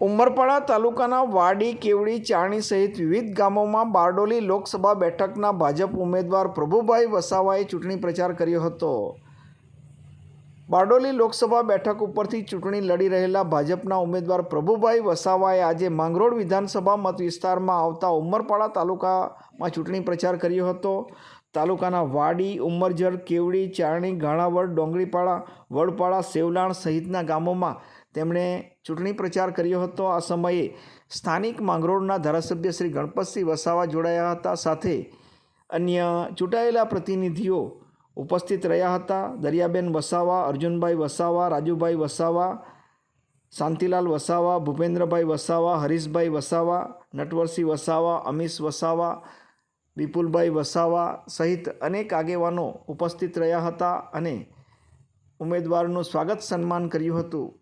ઉમરપાડા તાલુકાના વાડી, કેવડી, ચારણી સહિત વિવિધ ગામોમાં બારડોલી લોકસભા બેઠકના ભાજપ ઉમેદવાર પ્રભુભાઈ વસાવાએ ચૂંટણી પ્રચાર કર્યો હતો. બારડોલી લોકસભા બેઠક ઉપરથી ચૂંટણી લડી રહેલા ભાજપના ઉમેદવાર પ્રભુભાઈ વસાવાએ આજે માંગરોળ વિધાનસભા મત વિસ્તારમાં આવતા ઉમરપાડા તાલુકામાં ચૂંટણી પ્રચાર કર્યો હતો. તાલુકાના વાડી, ઉમરજર, કેવડી, ચારણી, ઘાણાવડ, ડોંગરીપાડા, વડપાડા, સેવલાણ સહિતના ગામોમાં તેમણે ચૂંટણી પ્રચાર કર્યો હતો. આ સમયે સ્થાનિક માંગરોળના ધારાસભ્ય શ્રી ગણપતસિંહ વસાવા જોડાયા હતા. સાથે અન્ય ચૂંટાયેલા પ્રતિનિધિઓ ઉપસ્થિત રહ્યા હતા. દરિયાબેન વસાવા, અર્જુનભાઈ વસાવા, રાજુભાઈ વસાવા, શાંતિલાલ વસાવા, ભૂપેન્દ્રભાઈ વસાવા, હરીશભાઈ વસાવા, નટવરસિંહ વસાવા, અમીશ વસાવા, વિપુલભાઈ વસાવા સહિત અનેક આગેવાનો ઉપસ્થિત રહ્યા હતા અને ઉમેદવારનું સ્વાગત સન્માન કર્યું હતું.